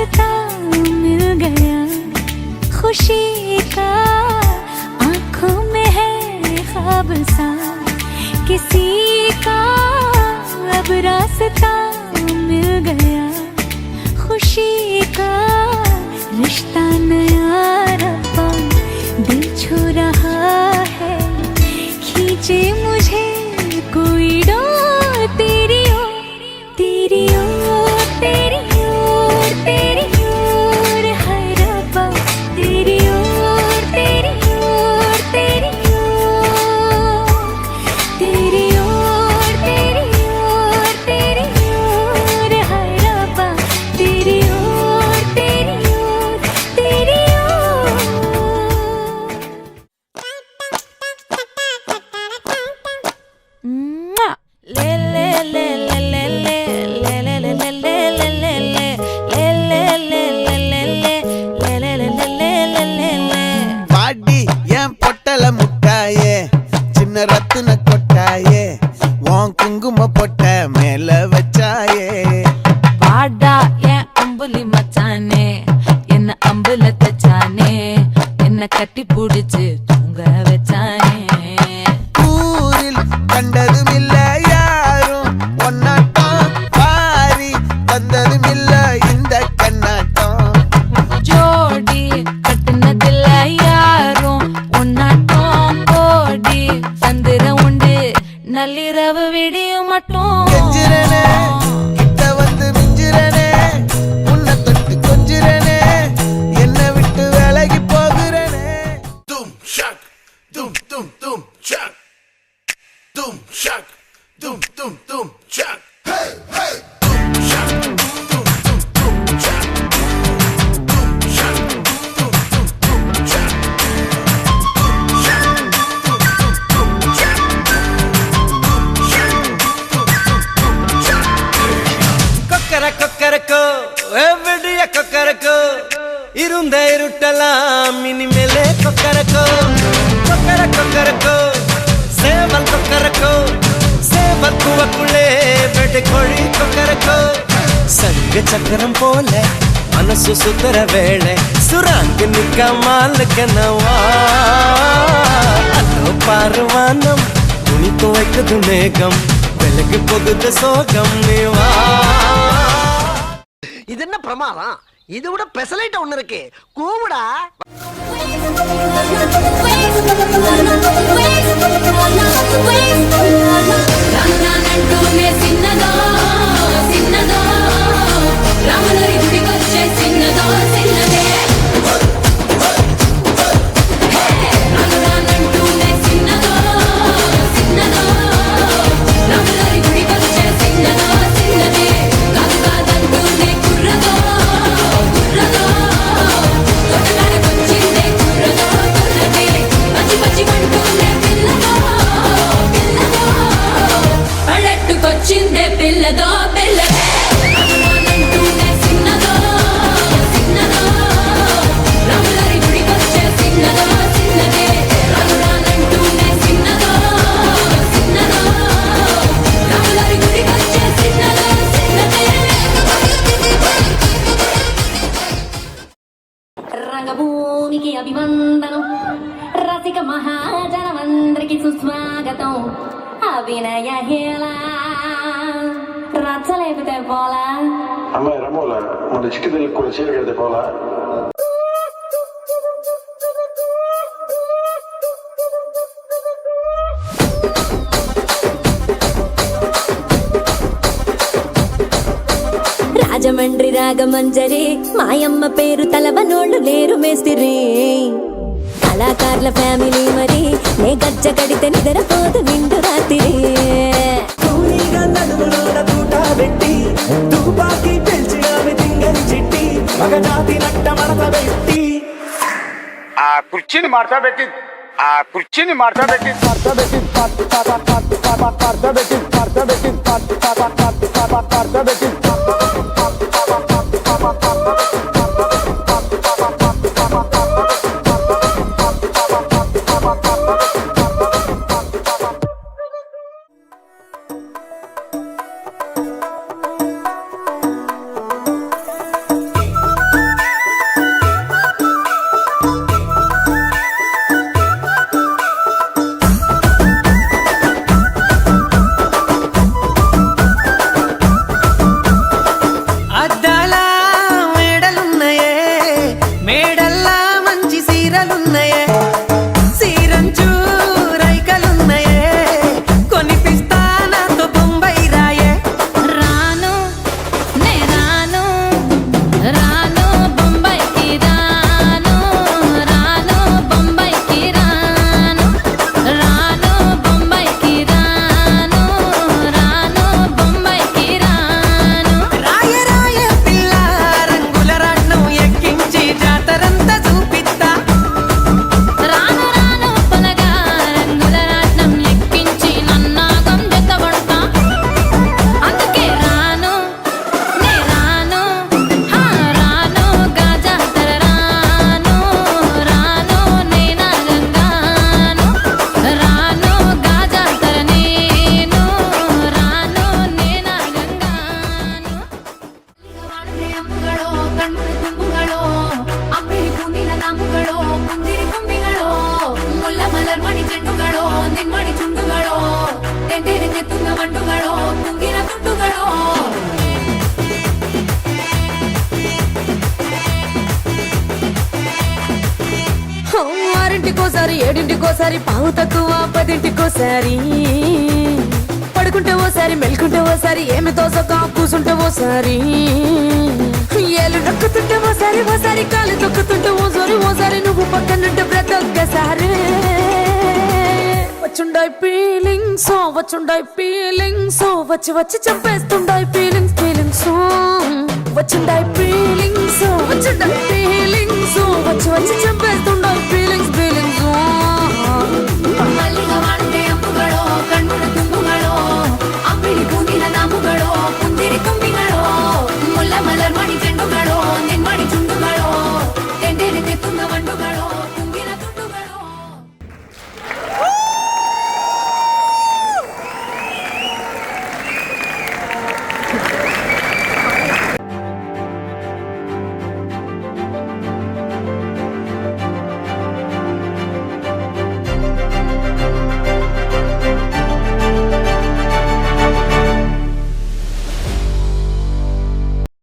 रास्ता मिल गया खुशी का आंखों में है ख्वाब सा किसी का अब रास्ता मिल गया खुशी का रिश्ता नया रब्बा दिल छू रहा है खींचे मुझे कोई डोर तेरी ओर तेरी ओर तेरी ओर तेरी ओर है रब्बा तेरी ओर तेरी ओर तेरी ओर तेरी ओर तेरी ओर तेरी ओर है रब्बा तेरी ओर तेरी ओर तेरी ओर ले ले ले ले ले ले ले ले ले ले ले ले ले ले ले ले ले ले ले பாடி என் பொட்டல முட்டாயே சின்ன ரத்தின கொட்டாயே உன் குங்கும பொட்ட மேல வச்சாயே வாடா என் அம்புலி மச்சானே என்ன அம்புல தச்சானே என்ன கட்டி புடிச்சு தூங்க வச்சானே ஊரில் கண்டதும் இல்ல யாரும் ஒன்னாட்டம் பாரி தந்ததும் இல்ல இந்த கண்ணாட்டம் ஜோடி கட்டுனதில்ல யாரும் ஒன்னாட்டம் கோடி சந்திர உண்டு நள்ளிரவு விடியும் மட்டும் கெஞ்சிரனே கிட்ட வந்து மிஞ்சிரனே உன்னை தொட்டு கொஞ்சிரனே என்னை விட்டு விலகி போகிறனே Doom shock, doom doom doom shock, doom shock, doom doom doom shock. Hey hey, doom shock, doom doom doom shock, doom shock, doom doom doom shock, doom shock, doom doom doom shock, doom shock, doom doom doom shock. கொக்கர Kokkarakko எவ்வடிய Kokkarakko இருந்த இருட்டலாம் இனிமேலே கொக்கரக்கோ கொக்கர கொக்கரக்கோ சேவல் கொக்கரக்கோ சேவல் குவக்குள்ளே வெட்டு கோழி கொக்கரக்கோ சங்க சக்கரம் போல மனசு சுத்தர வேளை சுராங்கு நிக்க மாலுக்கனவா அதோ பாருவானம் துணி துவைக்குது மேகம் விலகு போகுது சோகம் நீவா இது என்ன பிரமாதம் இது விட பெசலைட் ஒண்ணு இருக்கு கூவுடா చిందే పిల్లదో పిల్లదే రానంటూనే సిన్నదో సిన్నదో రాములరి గుడికొచ్చే సిన్నదో సిన్నదే రానంటూనే సిన్నదో సిన్నదో రాములరి గుడికొచ్చే సిన్నదో సిన్నదే రంగభూమికి అభివందనం రసిక మహాజనమందరికి సుస్వాగతం అభినయ హేళా రచ్చలేపితే పోలా అమ్మాయి రమోల మన చిక్కిదల్లికి కూడా చీర కడితే పోలా రాజమండ్రి రాగమంజరి మాయమ్మ పేరు తలవనోళ్ళు లేరు మేస్తిరి కళాకారుల ఫ్యామిలీ మరి నే గజ్జ కడితే నిద్రపోదు నిండు రాత్రి ఆ కుర్చీని మార్చా పెట్టి ఆ కుర్చీని మార్చా పెట్టి మార్చా పెట్టి మార్చా పెట్టి మార్చా పెట్టి మార్చా పెట్టి കുന്തിരി കുമ്പികളോ മുല്ല മലർമണി ചെണ്ടുകളോ നിന്മണി ചുണ്ടുകളോ തെണ്ടിരിഞ്ഞെത്തുന്ന വണ്ടുകളോ കുങ്കിര തുണ്ടുകളോ ఆరింటికోసారి ఏడింటికోసారి పావు తక్కువ పదింటికోసారి పడుకుంటే ఓసారి మెల్కుంటే ఓసారి ఏమి తోసక కూసుంటే ఓసారి ఏళ్ళు నొక్కుతుంటే ఓసారి ఓసారి కాలు తొక్కుతుంటే ఓసారి నువ్వు పక్కనుంటే ప్రతి ఒక్కసారి వచ్చుండాయి ఫీలింగ్స్ వచ్చి వచ్చి చంపేస్తుండాయి ఫీలింగ్స్ వచ్చుండాయి ఫీలింగ్స్ వచ్చి వచ్చి చంపే